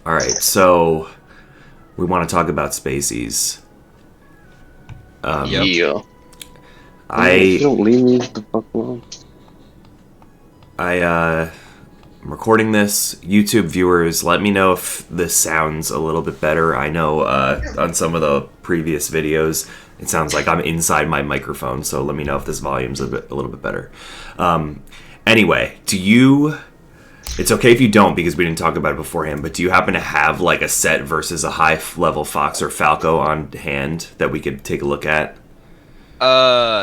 All right, so we want to talk about Spacies. Yep. Yeah. Man, if you I don't leave me the fuck alone. I'm recording this. YouTube viewers, let me know if this sounds a little bit better. I know on some of the previous videos, it sounds like I'm inside my microphone, so let me know if this volume's a little bit better. Anyway, do you? It's okay if you don't because we didn't talk about it beforehand. But do you happen to have like a set versus a high level fox or falco on hand that we could take a look at?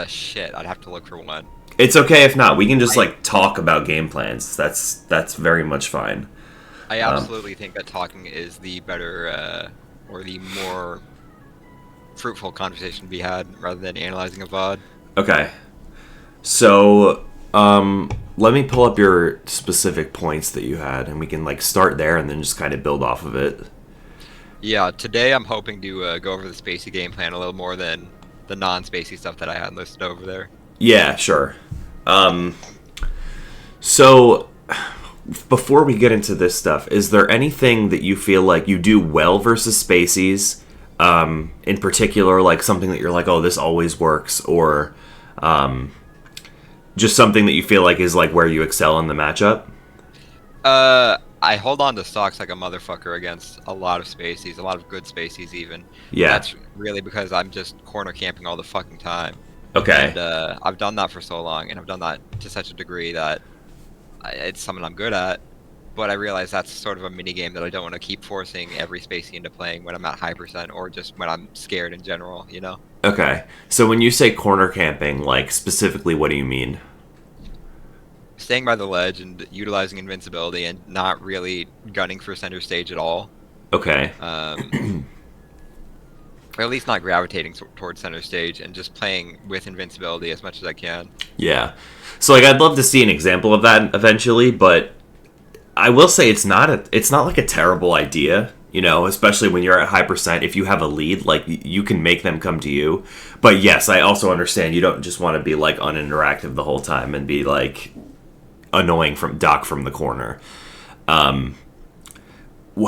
Shit. I'd have to look for one. It's okay if not. We can just I like talk about game plans. That's very much fine. I absolutely think that talking is the better or the more fruitful conversation to be had rather than analyzing a VOD. Okay. So, let me pull up your specific points that you had, and we can like start there and then just kind of build off of it. Yeah. Today I'm hoping to go over the Spacey game plan a little more than the non-Spacey stuff that I had listed over there. Yeah, sure. Um, so before we get into this stuff, is there anything that you feel like you do well versus Spacies? In particular, like something that you're like, oh, this always works, or just something that you feel like is like where you excel in the matchup? I hold on to stocks like a motherfucker against a lot of Spacies, a lot of good Spacies even. And Yeah. that's really because I'm just corner camping all the fucking time. Okay. And I've done that for so long, and I've done that to such a degree that it's something I'm good at. But I realize that's sort of a mini game that I don't want to keep forcing every Spacey into playing when I'm at high percent or just when I'm scared in general, you know? Okay. So when you say corner camping, like specifically, what do you mean? Staying by the ledge and utilizing invincibility and not really gunning for center stage at all. Okay. Um, or at least not gravitating towards center stage and just playing with invincibility as much as I can. Yeah. So like I'd love to see an example of that eventually, but I will say it's not like a terrible idea, you know, especially when you're at high percent. If you have a lead, like you can make them come to you. But yes, I also understand you don't just want to be like uninteractive the whole time and be like annoying from Doc from the corner. Um,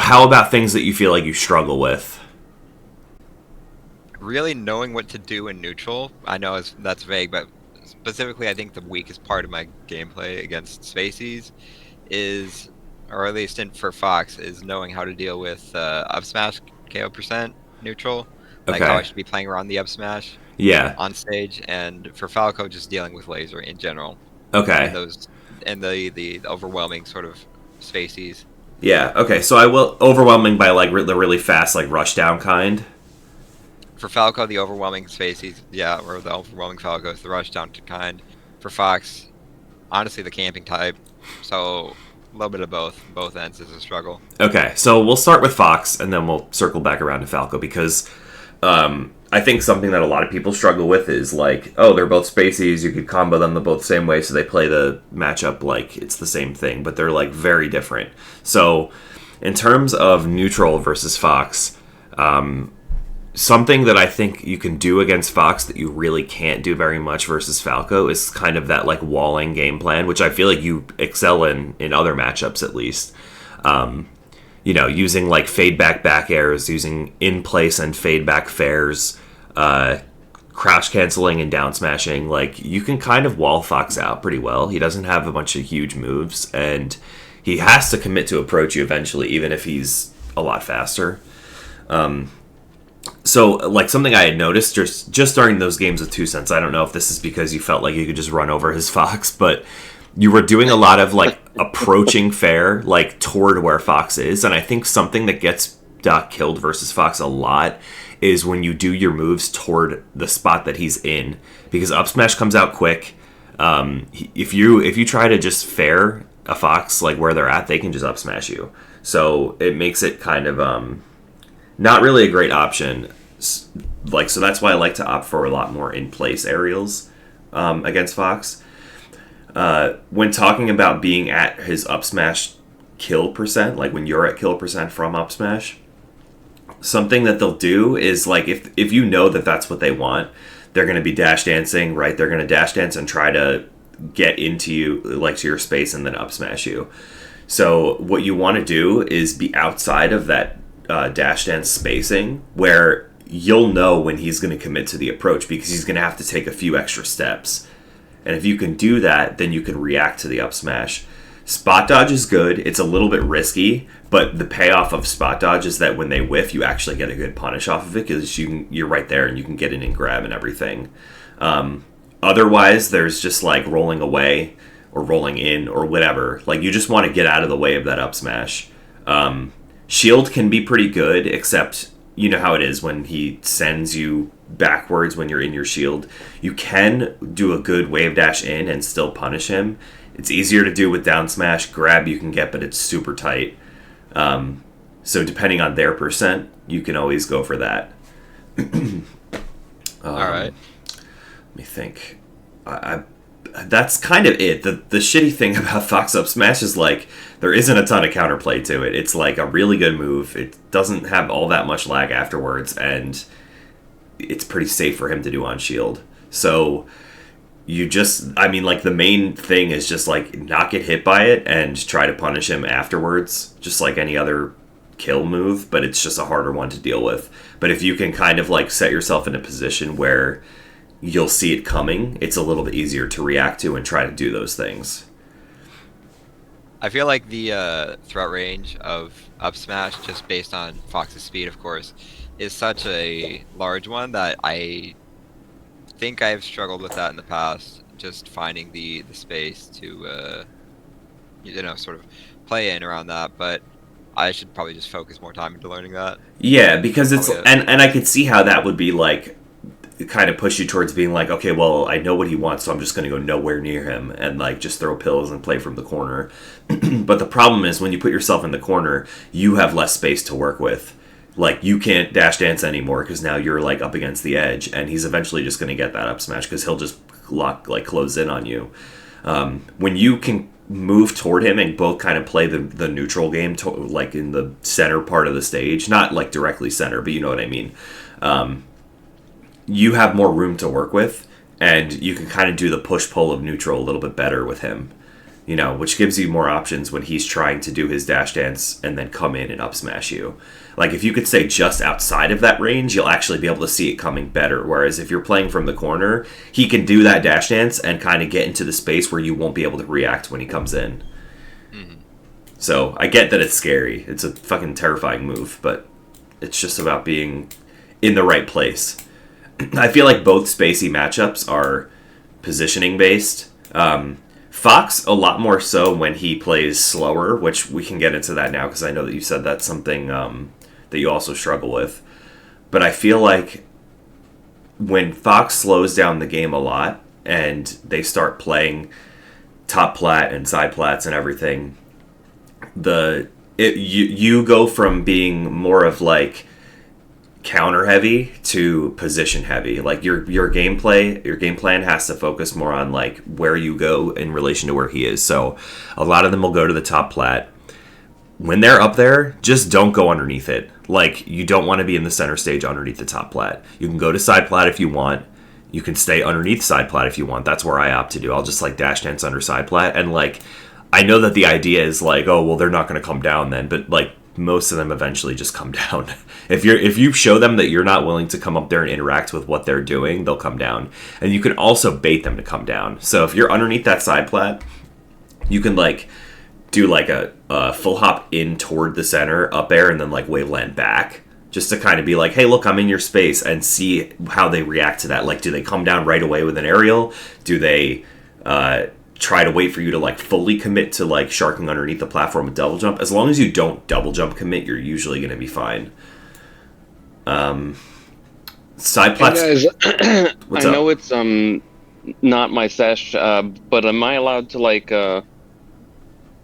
how about things that you feel like you struggle with? Really knowing what to do in neutral, I know that's vague, but specifically I think the weakest part of my gameplay against Spacies is, or at least for Fox, is knowing how to deal with up smash KO percent neutral, like how I Okay. should be playing around the up smash Yeah. on stage, and for Falco just dealing with laser in general, and Okay. those and the overwhelming sort of Spacies. Yeah. Okay. So I will overwhelming by like the really fast like rush down kind. For Falco, the overwhelming Spacies, yeah, or the overwhelming Falco is the rush down to kind. For Fox, honestly, the camping type. So a little bit of both ends is a struggle. Okay, so we'll start with Fox, and then we'll circle back around to Falco, because I think something that a lot of people struggle with is like, oh, they're both Spacies, you could combo them the both same way, so they play the matchup like it's the same thing, but they're like very different. So, in terms of neutral versus Fox, something that I think you can do against Fox that you really can't do very much versus Falco is kind of that like walling game plan, which I feel like you excel in other matchups at least. You know, using like fade back airs, using in place and fade back fairs, crouch canceling and down smashing. Like you can kind of wall Fox out pretty well. He doesn't have a bunch of huge moves, and he has to commit to approach you eventually, even if he's a lot faster. So, like something I had noticed just during those games with 2 cents, I don't know if this is because you felt like you could just run over his Fox, but you were doing a lot of like approaching fair, like toward where Fox is, and I think something that gets Doc killed versus Fox a lot is when you do your moves toward the spot that he's in, because up smash comes out quick. If you try to just fair a Fox like where they're at, they can just up smash you. So it makes it kind of not really a great option. Like, so that's why I like to opt for a lot more in place aerials against Fox. When talking about being at his up smash kill percent, like when you're at kill percent from up smash, something that they'll do is like if you know that that's what they want, they're going to be dash dancing, right? They're going to dash dance and try to get into you, like to your space, and then up smash you. So what you want to do is be outside of that dash dance spacing where you'll know when he's going to commit to the approach because he's going to have to take a few extra steps. And if you can do that, then you can react to the up smash. Spot dodge is good. It's a little bit risky, but the payoff of spot dodge is that when they whiff, you actually get a good punish off of it because you're right there and you can get in and grab and everything. Otherwise, there's just like rolling away or rolling in or whatever. Like you just want to get out of the way of that up smash. Shield can be pretty good, except you know how it is when he sends you backwards when you're in your shield. You can do a good wave dash in and still punish him. It's easier to do with down smash. Grab you can get, but it's super tight. So depending on their percent, you can always go for that. All right. Let me think. That's kind of it. The shitty thing about Fox Up Smash is like there isn't a ton of counterplay to it. It's like a really good move. It doesn't have all that much lag afterwards, and it's pretty safe for him to do on shield. So the main thing is just like not get hit by it and try to punish him afterwards, just like any other kill move, but it's just a harder one to deal with. But if you can kind of like set yourself in a position where you'll see it coming, it's a little bit easier to react to and try to do those things. I feel like the threat range of up smash, just based on Fox's speed, of course, is such a large one that I think I've struggled with that in the past, just finding the space to sort of play in around that. But I should probably just focus more time into learning that. Yeah, because it's and I could see how that would be like kind of push you towards being like, okay, well, I know what he wants, so I'm just going to go nowhere near him and like just throw pills and play from the corner. But the problem is when you put yourself in the corner, you have less space to work with. Like you can't dash dance anymore because now you're like up against the edge, and he's eventually just going to get that up smash because he'll just close in on you. When you can move toward him and both kind of play the neutral game like in the center part of the stage, not like directly center, but you know what I mean. You have more room to work with, and you can kind of do the push-pull of neutral a little bit better with him, which gives you more options when he's trying to do his dash dance and then come in and up smash you. Like, if you could stay just outside of that range, you'll actually be able to see it coming better, whereas if you're playing from the corner, he can do that dash dance and kind of get into the space where you won't be able to react when he comes in. Mm-hmm. So, I get that it's scary. It's a fucking terrifying move, but it's just about being in the right place. I feel like both Spacey matchups are positioning based. Fox a lot more so when he plays slower, which we can get into that now because I know that you said that's something that you also struggle with. But I feel like when Fox slows down the game a lot and they start playing top plat and side plats and everything, you go from being more of like counter heavy to position heavy. Like your game plan has to focus more on like where you go in relation to where he is. So a lot of them will go to the top plat. When they're up there, just don't go underneath it. Like you don't want to be in the center stage underneath the top plat. You can go to side plat if you want. You can stay underneath side plat if you want. That's where I opt to do. I'll just like dash dance under side plat, and like I know that the idea is like, oh well, they're not going to come down then, but like most of them eventually just come down. If you show them that you're not willing to come up there and interact with what they're doing, they'll come down. And you can also bait them to come down. So if you're underneath that side plat, you can like do like a full hop in toward the center up air and then like wave land back, just to kind of be like, hey, look, I'm in your space, and see how they react to that. Like, do they come down right away with an aerial? Do they try to wait for you to like fully commit to like sharking underneath the platform with double jump? As long as you don't double jump commit, you're usually going to be fine. Side plats. Hey guys, What's I up? know it's not my sesh, but am I allowed to like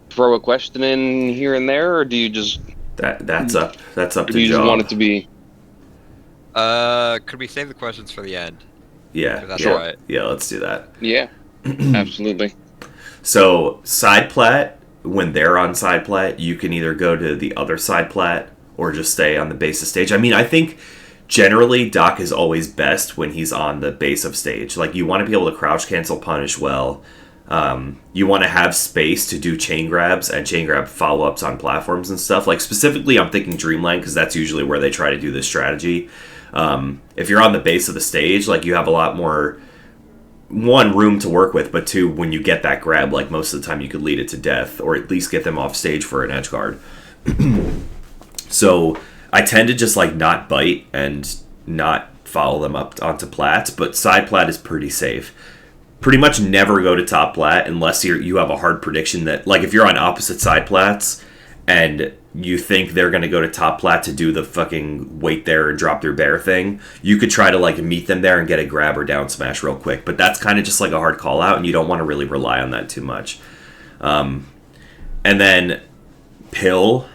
throw a question in here and there, or do you just That's up to do you just JAWB. want it to be? Could we save the questions for the end? Yeah, If that's Sure. all right. yeah. Let's do that. Yeah, absolutely. So side plat, when they're on side plat, you can either go to the other side plat or just stay on the base of stage. I mean, I think generally Doc is always best when he's on the base of stage. Like you want to be able to crouch cancel punish well. You want to have space to do chain grabs and chain grab follow-ups on platforms and stuff. Like, specifically, I'm thinking Dreamland, because that's usually where they try to do this strategy. If you're on the base of the stage, like, you have a lot more, one, room to work with, but two, when you get that grab, like, most of the time you could lead it to death, or at least get them off stage for an edge guard. So I tend to just, like, not bite and not follow them up onto plats, but side plat is pretty safe. Pretty much never go to top plat unless you have a hard prediction that, like, if you're on opposite side plats and you think they're going to go to top plat to do the fucking wait there and drop their bear thing, you could try to, like, meet them there and get a grab or down smash real quick. But that's kind of just like a hard call out, and you don't want to really rely on that too much. And then Pill,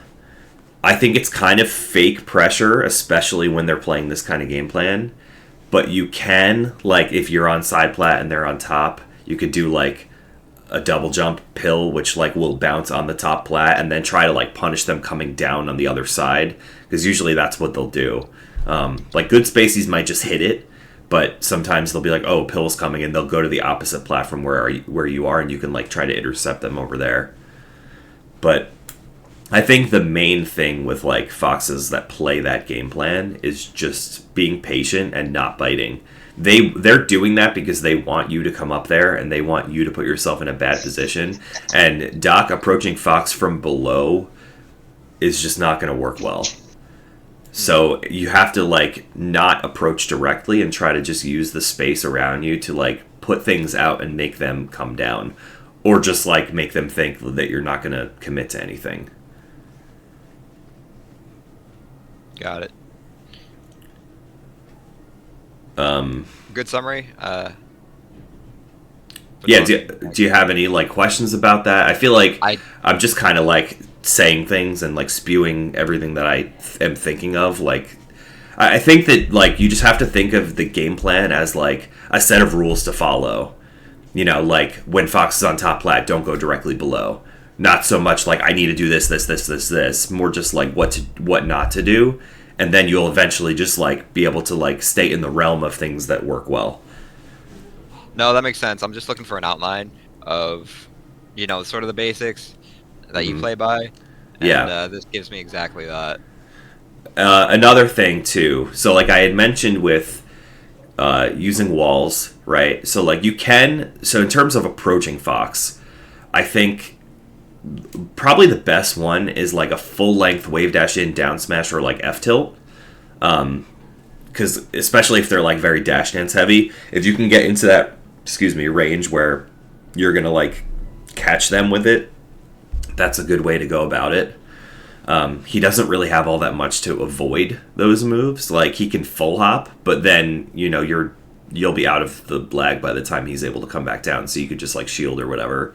I think it's kind of fake pressure, especially when they're playing this kind of game plan. But you can, like, if you're on side plat and they're on top, you could do, like, a double jump Pill, which, like, will bounce on the top plat, and then try to, like, punish them coming down on the other side, because usually that's what they'll do. Like, good Spacies might just hit it, but sometimes they'll be like, oh, Pill's coming, and they'll go to the opposite platform where you are, and you can, like, try to intercept them over there. But I think the main thing with, like, foxes that play that game plan is just being patient and not biting. They're doing that because they want you to come up there and they want you to put yourself in a bad position. And Doc approaching Fox from below is just not going to work well. So you have to, like, not approach directly and try to just use the space around you to, like, put things out and make them come down. Or just, like, make them think that you're not going to commit to anything. Got it. Good summary. Yeah, do you have any, like, questions about that? I feel like I'm just kind of, like, saying things and, like, spewing everything that I am thinking of. Like, I think that, like, you just have to think of the game plan as, like, a set of rules to follow. You know, like, when Fox is on top plat, don't go directly below. Not so much like, I need to do this. More just, like, what not to do. And then you'll eventually just, like, be able to, like, stay in the realm of things that work well. No, that makes sense. I'm just looking for an outline of, you know, sort of the basics that you play by. And, yeah. This gives me exactly that. Another thing, too. So, like, I had mentioned with using walls, right? So, like, you can... So, in terms of approaching Fox, I think probably the best one is, like, a full-length wave dash in, down smash, or, like, F-tilt. Because especially if they're, like, very dash dance heavy, if you can get into that, range where you're going to, like, catch them with it, that's a good way to go about it. He doesn't really have all that much to avoid those moves. Like, he can full hop, but then, you know, you'll be out of the lag by the time he's able to come back down, so you could just, like, shield or whatever.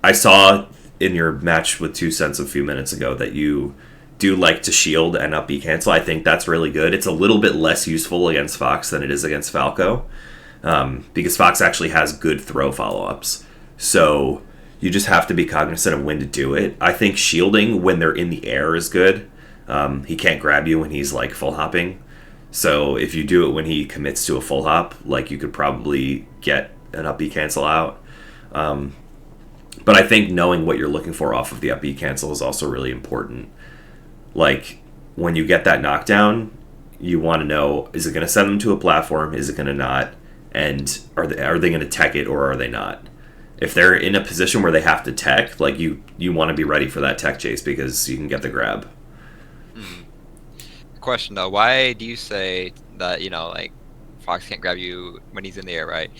I saw in your match with 2 Cents a few minutes ago that you do like to shield and up B cancel. I think that's really good. It's a little bit less useful against Fox than it is against Falco, because Fox actually has good throw follow-ups. So you just have to be cognizant of when to do it. I think shielding when they're in the air is good. He can't grab you when he's, like, full hopping. So if you do it when he commits to a full hop, like, you could probably get an up B cancel out. But I think knowing what you're looking for off of the up B cancel is also really important. Like, when you get that knockdown, you want to know, is it going to send them to a platform? Is it going to not? And are they going to tech it, or are they not? If they're in a position where they have to tech, like, you want to be ready for that tech chase because you can get the grab. Question, though, why do you say that, you know, like, Fox can't grab you when he's in the air, right?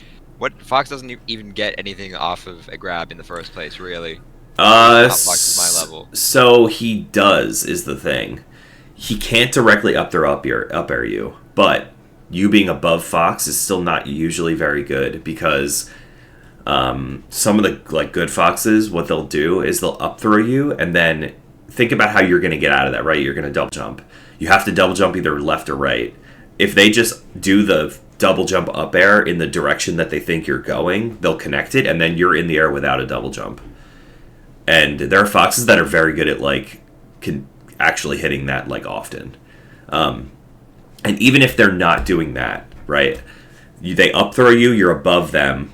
Fox doesn't even get anything off of a grab in the first place, really. Fox is my level. So he does, is the thing. He can't directly up air you, but you being above Fox is still not usually very good, because some of the, like, good Foxes, what they'll do is they'll up throw you, and then think about how you're going to get out of that, right? You're going to double jump. You have to double jump either left or right. If they just do the double jump up air in the direction that they think you're going, they'll connect it, and then you're in the air without a double jump. And there are Foxes that are very good at, like, actually hitting that, like, often. And even if they're not doing that, right, they up throw you, you're above them,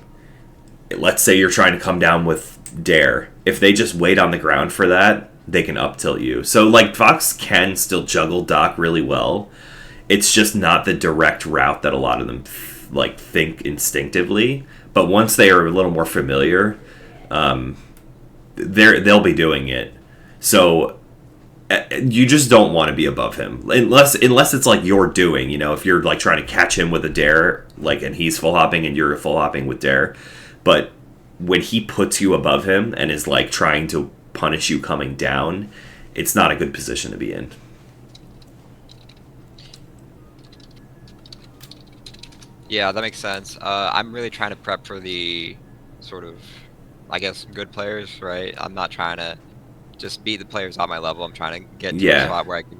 let's say you're trying to come down with dare. If they just wait on the ground for that, they can up tilt you. So like Fox can still juggle Doc really well. It's just not the direct route that a lot of them like think instinctively. But once they are a little more familiar, they'll be doing it. So you just don't want to be above him unless it's like you're doing. You know, if you're like trying to catch him with a dare, like, and he's full hopping and you're full hopping with dare, but when he puts you above him and is like trying to punish you coming down, it's not a good position to be in. Yeah, that makes sense. I'm really trying to prep for the sort of, I guess, good players, right? I'm not trying to just beat the players on my level. I'm trying to get to a spot where I can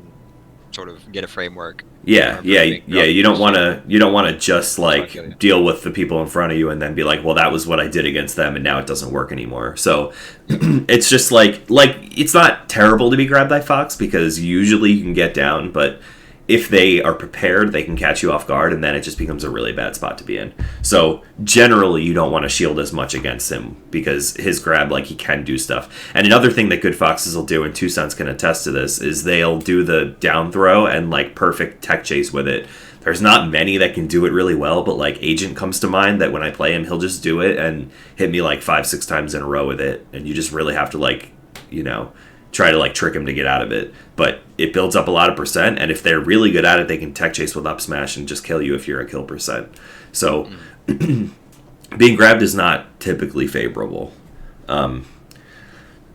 sort of get a framework. Yeah. You don't want to just like deal with the people in front of you and then be like, well, that was what I did against them, and now it doesn't work anymore. So it's just like it's not terrible to be grabbed by Fox because usually you can get down, but if they are prepared, they can catch you off guard, and then it just becomes a really bad spot to be in. So generally, you don't want to shield as much against him because his grab, like, he can do stuff. And another thing that good Foxes will do, and Two Cents can attest to this, is they'll do the down throw and, like, perfect tech chase with it. There's not many that can do it really well, but, like, Agent comes to mind that when I play him, he'll just do it and hit me, like, 5-6 times in a row with it. And you just really have to, like, you know, try to like trick him to get out of it, but it builds up a lot of percent, and if they're really good at it, they can tech chase with up smash and just kill you if you're a kill percent. So being grabbed is not typically favorable. So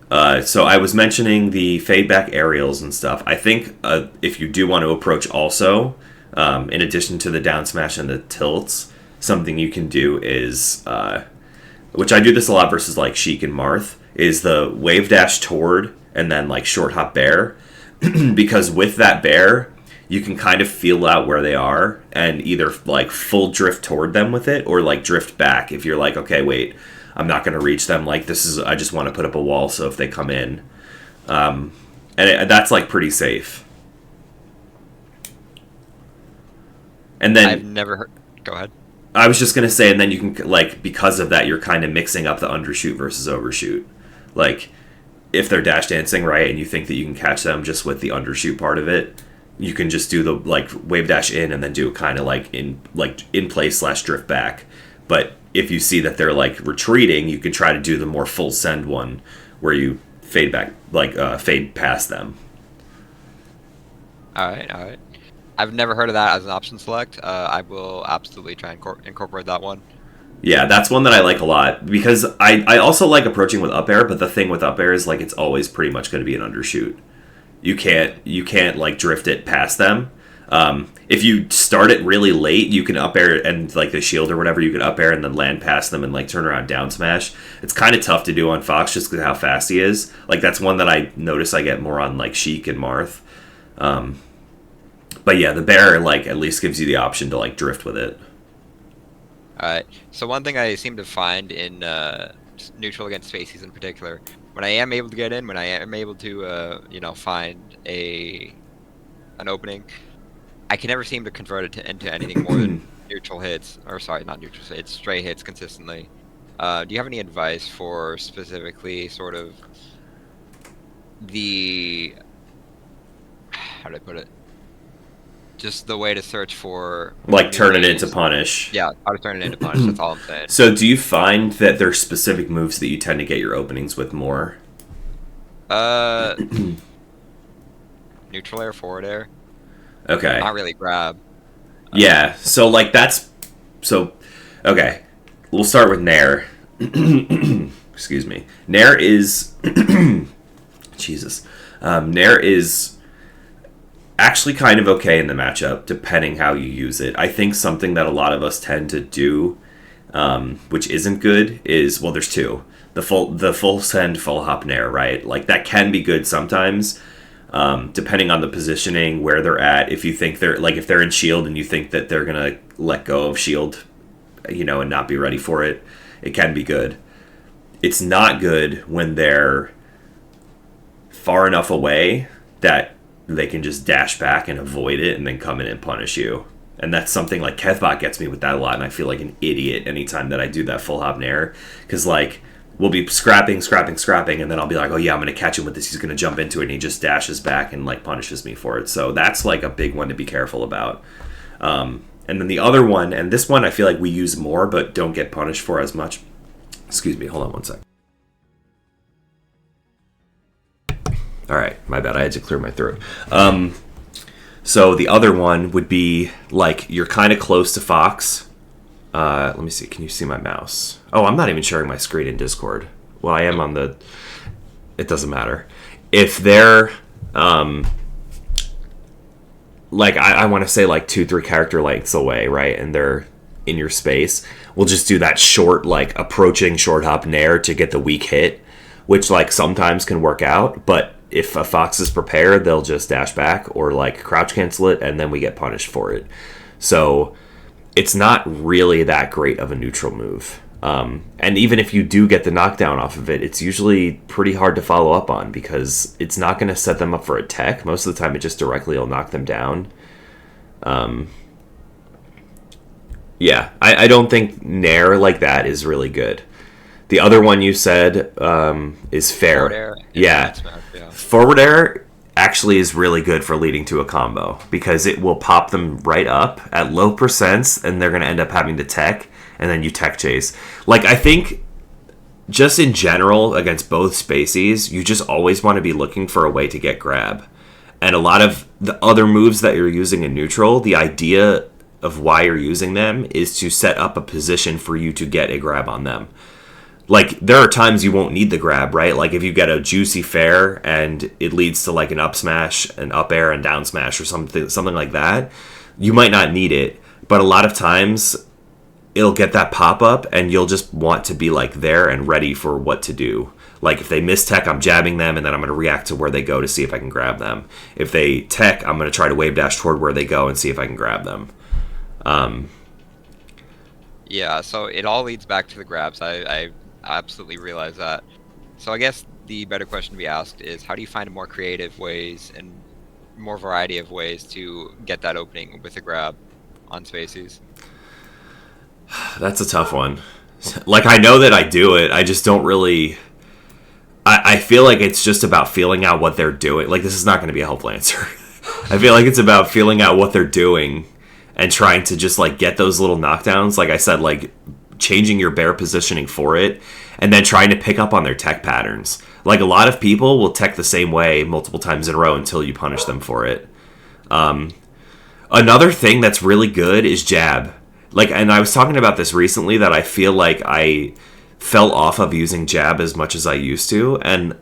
I was mentioning the fade back aerials and stuff. I think if you do want to approach also, in addition to the down smash and the tilts, something you can do is, which I do this a lot versus like Sheik and Marth, is the wave dash toward and then like short hop bear, because with that bear you can kind of feel out where they are and either like full drift toward them with it or like drift back if you're like, okay, wait, I'm not going to reach them, like this is, I just want to put up a wall so if they come in, and that's like pretty safe. And then I've never heard, go ahead. I was just going to say, and then you can like, because of that, you're kind of mixing up the undershoot versus overshoot. Like if they're dash dancing, right, and you think that you can catch them just with the undershoot part of it, you can just do the like wave dash in and then do kind of like in place / drift back. But if you see that they're like retreating, you can try to do the more full send one where you fade back, like fade past them. All right. I've never heard of that as an option select. I will absolutely try and incorporate that one. Yeah, that's one that I like a lot because I also like approaching with up air, but the thing with up air is like it's always pretty much going to be an undershoot. You can't like drift it past them. If you start it really late, you can up air and like the shield or whatever, you can up air and then land past them and like turn around down smash. It's kind of tough to do on Fox just because how fast he is. Like that's one that I notice I get more on like Sheik and Marth. But yeah, the bear like at least gives you the option to like drift with it. Alright, so one thing I seem to find in neutral against Spacies in particular, when I am able to get in, when I am able to, find an opening, I can never seem to convert it into anything more than neutral hits, or sorry, not neutral hits, stray hits consistently. Do you have any advice for specifically sort of the, how do I put it? Just the way to search for like turn it into punish. Yeah, how to turn it into punish. That's all I'm saying. So, do you find that there's specific moves that you tend to get your openings with more? Neutral air, forward air. Okay. Not really grab. Yeah. So like that's so. Okay, we'll start with Nair. Excuse me. Nair is Jesus. Nair is actually kind of okay in the matchup, depending how you use it. I think something that a lot of us tend to do, which isn't good, is, well, there's two. The full send, full hop Nair, right? Like, that can be good sometimes, depending on the positioning, where they're at. If you think they're, like, if they're in shield and you think that they're going to let go of shield, and not be ready for it, it can be good. It's not good when they're far enough away that they can just dash back and avoid it and then come in and punish you. And that's something like Kethbot gets me with that a lot, and I feel like an idiot anytime that I do that full hop nair. Because, like, we'll be scrapping, and then I'll be like, oh yeah, I'm going to catch him with this. He's going to jump into it, and he just dashes back and, like, punishes me for it. So that's, like, a big one to be careful about. And then the other one, and this one I feel like we use more but don't get punished for as much. Excuse me, hold on one sec. All right, my bad. I had to clear my throat. So the other one would be, like, you're kind of close to Fox. Let me see. Can you see my mouse? Oh, I'm not even sharing my screen in Discord. Well, I am on the... It doesn't matter. If they're, like, I want to say, like, 2-3 character lengths away, right? And they're in your space. We'll just do that short, like, approaching short hop nair to get the weak hit, which, like, sometimes can work out, but if a Fox is prepared, they'll just dash back or, like, crouch cancel it, and then we get punished for it. So it's not really that great of a neutral move. And even if you do get the knockdown off of it, it's usually pretty hard to follow up on because it's not going to set them up for a tech. Most of the time, it just directly will knock them down. Yeah, I don't think nair like that is really good. The other one you said is fair. Forward air. Yeah. Forward air actually is really good for leading to a combo because it will pop them right up at low percents and they're going to end up having to tech and then you tech chase. Like, I think just in general against both Spacies, you just always want to be looking for a way to get grab. And a lot of the other moves that you're using in neutral, the idea of why you're using them is to set up a position for you to get a grab on them. Like, there are times you won't need the grab, right? Like, if you get a juicy fair and it leads to, like, an up smash, an up air, and down smash or something like that, you might not need it. But a lot of times, it'll get that pop-up, and you'll just want to be, like, there and ready for what to do. Like, if they miss tech, I'm jabbing them, and then I'm going to react to where they go to see if I can grab them. If they tech, I'm going to try to wave dash toward where they go and see if I can grab them. Yeah, so it all leads back to the grabs. I absolutely realize that. So I guess the better question to be asked is, how do you find more creative ways and more variety of ways to get that opening with a grab on Spacies? That's a tough one. Like, I know that I do it, I just don't really... I feel like it's just about feeling out what they're doing. Like, this is not going to be a helpful answer. I feel like it's about feeling out what they're doing and trying to just, like, get those little knockdowns. Like I said, like, changing your bear positioning for it, and then trying to pick up on their tech patterns. Like, a lot of people will tech the same way multiple times in a row until you punish them for it. Another thing that's really good is jab. Like, and I was talking about this recently, that I feel like I fell off of using jab as much as I used to, and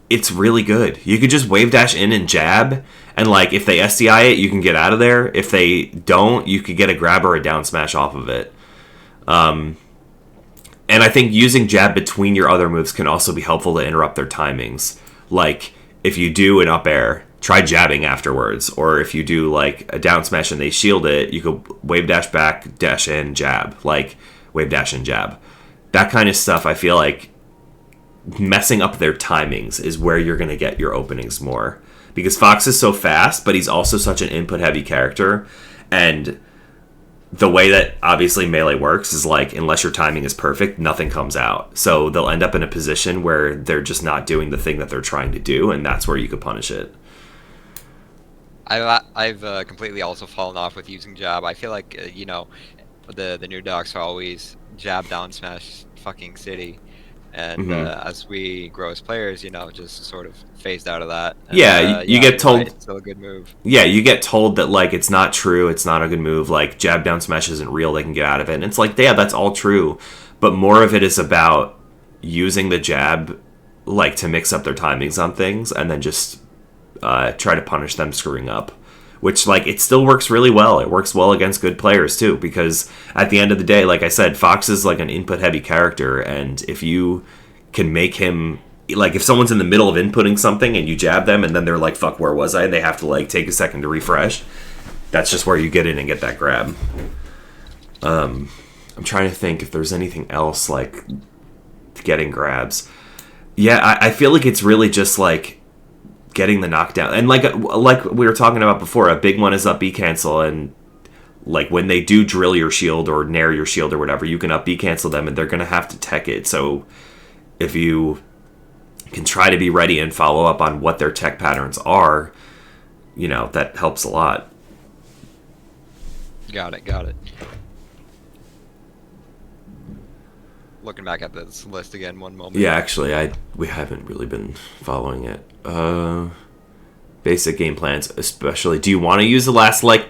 it's really good. You could just wave dash in and jab, and, like, if they SDI it, you can get out of there. If they don't, you could get a grab or a down smash off of it. And I think using jab between your other moves can also be helpful to interrupt their timings. Like, if you do an up air, try jabbing afterwards. Or if you do, like, a down smash and they shield it, you could wave dash back, dash in, jab. Like, wave dash and jab. That kind of stuff, I feel like messing up their timings is where you're going to get your openings more. Because Fox is so fast, but he's also such an input-heavy character. And the way that obviously melee works is, like, unless your timing is perfect, nothing comes out. So they'll end up in a position where they're just not doing the thing that they're trying to do, and that's where you could punish it. I've completely also fallen off with using jab. I feel like, you know, the new docs are always jab down smash fucking city. And as we grow as players, you know, just sort of phased out of that. And, yeah, you get told... Right, it's still a good move. Yeah, you get told that, like, it's not true, it's not a good move, like, jab down smash isn't real, they can get out of it. And it's like, yeah, that's all true. But more of it is about using the jab, like, to mix up their timings on things, and then just try to punish them screwing up. Which, like, it still works really well. It works well against good players, too, because at the end of the day, like I said, Fox is, like, an input-heavy character, and if you can make him... Like, if someone's in the middle of inputting something and you jab them, and then they're like, fuck, where was I? And they have to, like, take a second to refresh. That's just where you get in and get that grab. I'm trying to think if there's anything else, like, getting grabs. Yeah, I feel like it's really just, like, getting the knockdown. And like we were talking about before, a big one is up B cancel, and Like when they do drill your shield or nair your shield or whatever, you can up B cancel them and they're going to have to tech it. So if you can try to be ready and follow up on what their tech patterns are, you know, that helps a lot. Got it. Looking back at this list again, one moment. Yeah, actually, we haven't really been following it. Basic game plans, especially. Do you want to use the last, like,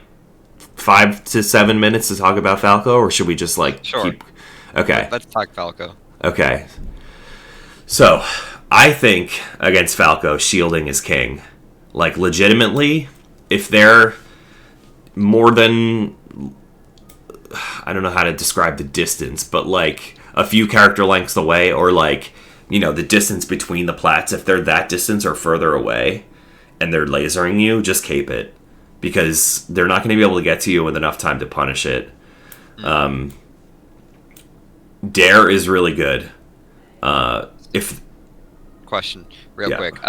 5 to 7 minutes to talk about Falco, or should we just, like, keep... Okay. Let's talk Falco. Okay. So, I think against Falco, shielding is king. Like, legitimately, if they're more than... I don't know how to describe the distance, but, like, a few character lengths away, or, like, you know, the distance between the plats, if they're that distance or further away, and they're lasering you, just cape it. Because they're not going to be able to get to you with enough time to punish it. Dare is really good. Question, real quick.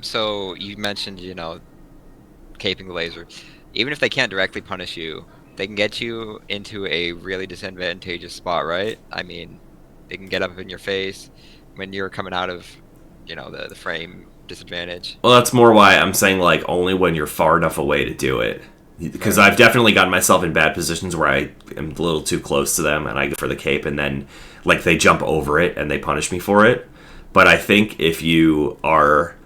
So you mentioned, you know, caping the laser. Even if they can't directly punish you, they can get you into a really disadvantageous spot, right? I mean, they can get up in your face when you're coming out of, you know, the frame disadvantage. Well, that's more why I'm saying, like, only when you're far enough away to do it. Because I've definitely gotten myself in bad positions where I am a little too close to them and I go for the cape and then, like, they jump over it and they punish me for it. But I think if you are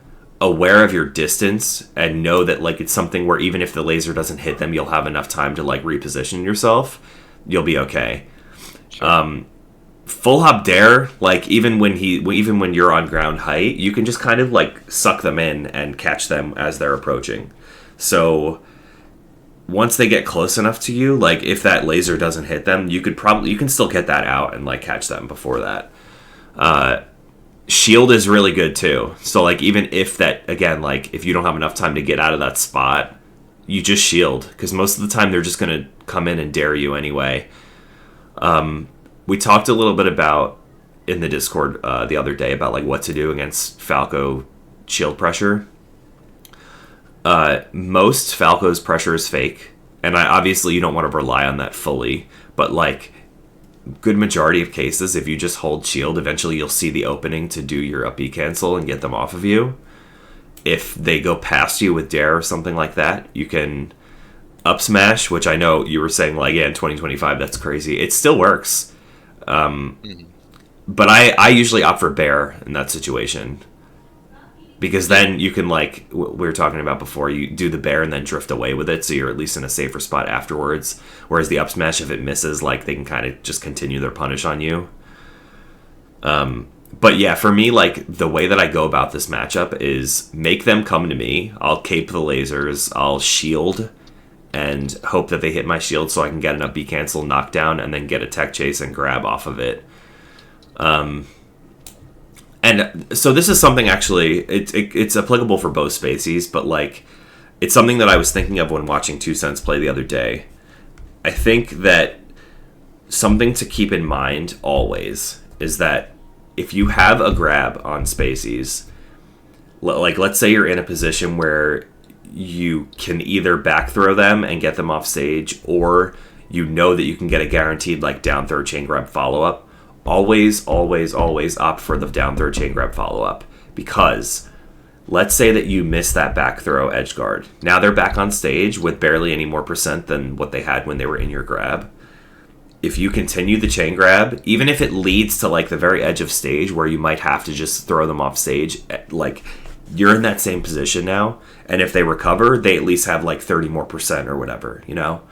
aware of your distance and know that, like, it's something where even if the laser doesn't hit them, you'll have enough time to, like, reposition yourself, you'll be okay. Sure. Full hop dare, like, even when you're on ground height, you can just kind of, like, suck them in and catch them as they're approaching. So once they get close enough to you, like, if that laser doesn't hit them, you can still get that out and, like, catch them before that. Shield is really good too. So, like, even if that, again, like, if you don't have enough time to get out of that spot, you just shield, because most of the time they're just going to come in and dare you anyway. We talked a little bit about in the Discord the other day about, like, what to do against Falco shield pressure. Most Falco's pressure is fake, and obviously you don't want to rely on that fully, but, like, good majority of cases, if you just hold shield, eventually you'll see the opening to do your up B cancel and get them off of you. If they go past you with dare or something like that, you can up smash, which I know you were saying, like, yeah, in 2025 that's crazy. It still works. But I usually opt for bear in that situation, because then you can, like we were talking about before, you do the bear and then drift away with it, so you're at least in a safer spot afterwards. Whereas the up smash, if it misses, like, they can kind of just continue their punish on you. But yeah, for me, like, the way that I go about this matchup is make them come to me. I'll cape the lasers, I'll shield, and hope that they hit my shield so I can get an up B cancel knockdown and then get a tech chase and grab off of it. And so this is something, actually, it's applicable for both Spacies, but, like, it's something that I was thinking of when watching 2 Cents play the other day. I think that something to keep in mind always is that if you have a grab on Spacies, like, let's say you're in a position where you can either back throw them and get them off stage, or you know that you can get a guaranteed, like, down throw chain grab follow-up, always opt for the down throw chain grab follow-up. Because let's say that you miss that back throw edge guard. Now they're back on stage with barely any more percent than what they had when they were in your grab. If you continue the chain grab, even if it leads to, like, the very edge of stage where you might have to just throw them off stage, like, you're in that same position now, and if they recover, they at least have, like, 30 more percent or whatever, you know?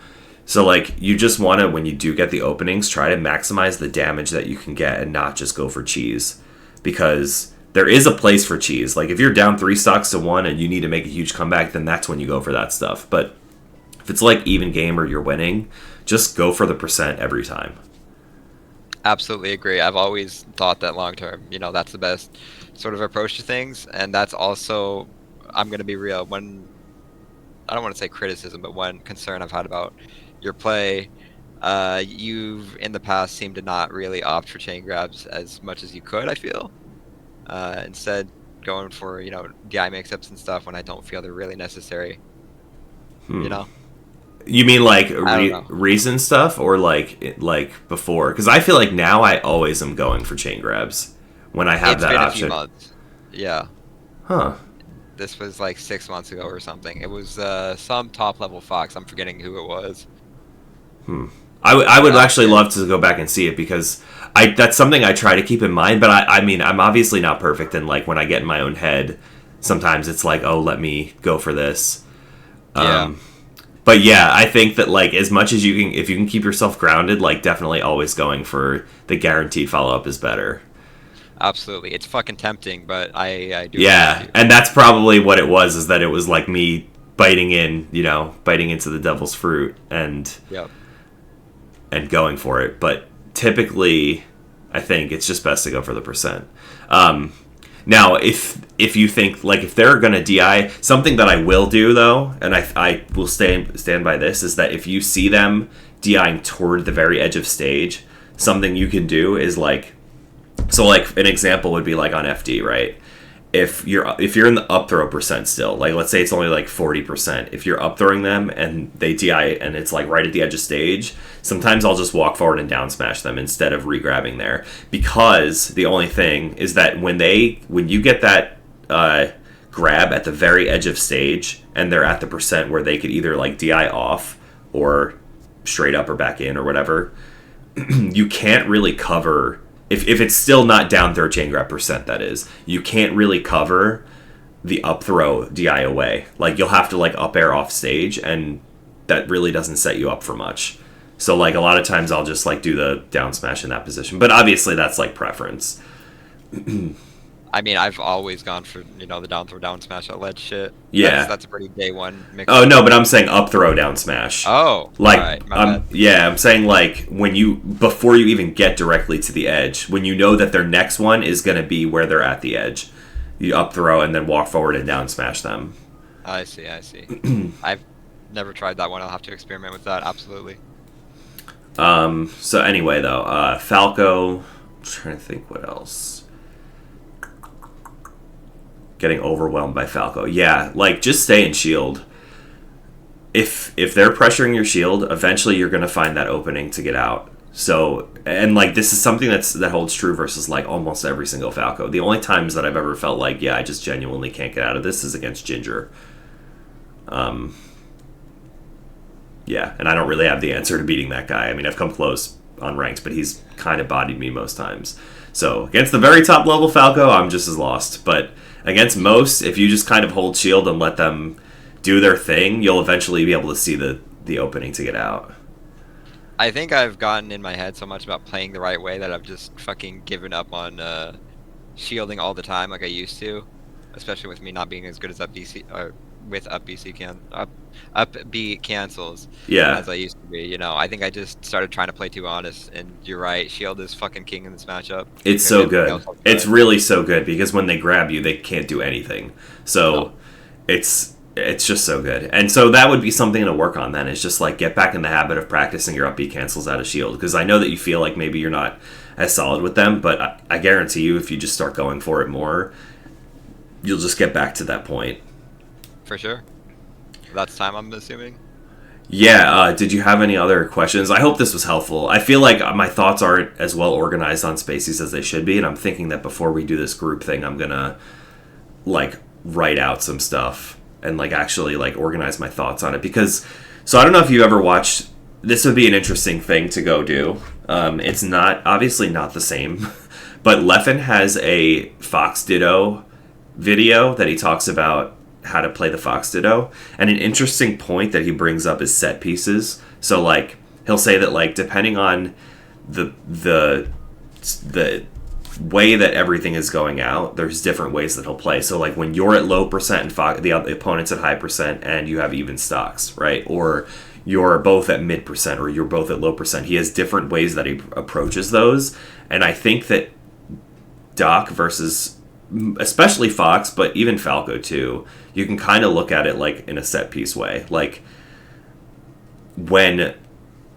So, like, you just want to, when you do get the openings, try to maximize the damage that you can get and not just go for cheese. Because there is a place for cheese. Like, if you're down 3 stocks to 1 and you need to make a huge comeback, then that's when you go for that stuff. But if it's, like, even game or you're winning, just go for the percent every time. Absolutely agree. I've always thought that long term, you know, that's the best sort of approach to things. And that's also, I'm going to be real, when, I don't want to say criticism, but one concern I've had about your play, you've in the past seemed to not really opt for chain grabs as much as you could, I feel. Instead, going for, you know, DI mix-ups and stuff when I don't feel they're really necessary. You know? You mean like I don't know. recent stuff or like before? Because I feel like now I always am going for chain grabs when I have It's that been a few option. months. Yeah. Huh. This was like 6 months ago or something. It was some top level fox. I'm forgetting who it was. I would actually Yeah. love to go back and see it because that's something I try to keep in mind. But I mean, I'm obviously not perfect, and like when I get in my own head, sometimes it's like, oh, let me go for this. Yeah. But yeah, I think that like as much as you can, if you can keep yourself grounded, like definitely always going for the guaranteed follow up is better. Absolutely. It's fucking tempting, but I do agree with Yeah, you. and that's probably what it was. Is that it was like me biting in, biting into the devil's fruit Yep. and going for it. But typically, I think it's just best to go for the percent. Now, if you think like if they're gonna DI, something that I will do though, and I will stand by this is that if you see them DIing toward the very edge of stage, something you can do is like so like an example would be like on FD, right? If you're in the up throw percent still, like let's say it's only like 40%, if you're up throwing them and they DI and it's like right at the edge of stage, sometimes I'll just walk forward and down smash them instead of re-grabbing there, because the only thing is that when you get that grab at the very edge of stage and they're at the percent where they could either like DI off or straight up or back in or whatever, you can't really cover if it's still not down throw chain grab percent, that is, you can't really cover the up throw DI away. Like you'll have to like up air off stage, and that really doesn't set you up for much. So like a lot of times I'll just like do the down smash in that position, but obviously that's like preference. I mean, I've always gone for the down throw down smash at ledge shit. Yeah. That's a pretty day one mix. Oh no, but I'm saying up throw down smash. Oh, Like, alright, my bad. yeah, I'm saying like before you even get directly to the edge, when you know that their next one is going to be where they're at the edge, you up throw and then walk forward and down smash them. I see. I've never tried that one. I'll have to experiment with that. Absolutely. So anyway, though, Falco. I'm trying to think what else. Getting overwhelmed by Falco. Yeah, like just stay in shield. If they're pressuring your shield, eventually you're gonna find that opening to get out. So, and like this is something that holds true versus like almost every single Falco. The only times that I've ever felt like, yeah, I just genuinely can't get out of this is against Ginger. Yeah, and I don't really have the answer to beating that guy. I mean, I've come close on ranks, but he's kind of bodied me most times. So against the very top level Falco, I'm just as lost. But against most, if you just kind of hold shield and let them do their thing, you'll eventually be able to see the opening to get out. I think I've gotten in my head so much about playing the right way that I've just fucking given up on shielding all the time like I used to, especially with me not being as good as up BC or with up BC up B cancels Yeah, as I used to be. I think I just started trying to play too honest, and you're right. Shield is fucking king in this matchup. it's compared to so everything good. else I've It's tried. really so good because when they grab you, they can't do anything. So No. it's just so good. And so that would be something to work on then, is just like get back in the habit of practicing your up B cancels out of shield, because I know that you feel like maybe you're not as solid with them, but I guarantee you if you just start going for it more, you'll just get back to that point. For sure. That's time, I'm assuming. Yeah, did you have any other questions? I hope this was helpful. I feel like my thoughts aren't as well organized on Spacies as they should be, and I'm thinking that before we do this group thing, I'm gonna like write out some stuff and like actually like organize my thoughts on it, because so I don't know if you ever watched, this would be an interesting thing to go do. It's not obviously not the same, but Leffen has a Fox Ditto video that he talks about how to play the Fox Ditto, and an interesting point that he brings up is set pieces. So like he'll say that like depending on the way that everything is going out, there's different ways that he'll play. So like when you're at low percent and the opponent's at high percent and you have even stocks, right? Or you're both at mid percent or you're both at low percent, he has different ways that he approaches those. And I think that Doc versus especially Fox, but even Falco too, you can kind of look at it like in a set piece way. Like when,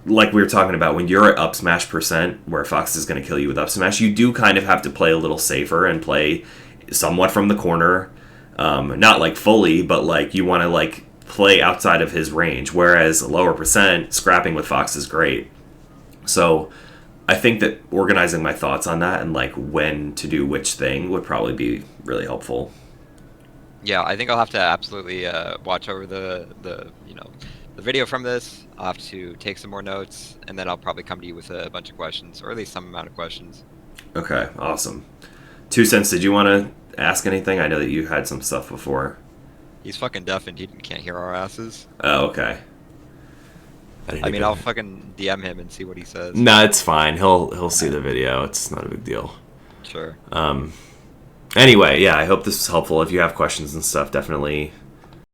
like we were talking about, when you're at up smash percent where Fox is going to kill you with up smash, you do kind of have to play a little safer and play somewhat from the corner. Not like fully, but like you want to like play outside of his range, whereas a lower percent, scrapping with Fox is great. So I think that organizing my thoughts on that and like when to do which thing would probably be really helpful. Yeah, I think I'll have to absolutely watch over the the video from this. I'll have to take some more notes, and then I'll probably come to you with a bunch of questions, or at least some amount of questions. Okay, awesome. 2 Cents, did you want to ask anything? I know that you had some stuff before. He's fucking deaf and he can't hear our asses. Oh, okay. I mean, I'll fucking DM him and see what he says. No, it's fine. He'll see the video. It's not a big deal. Sure. Anyway, yeah, I hope this was helpful. If you have questions and stuff, definitely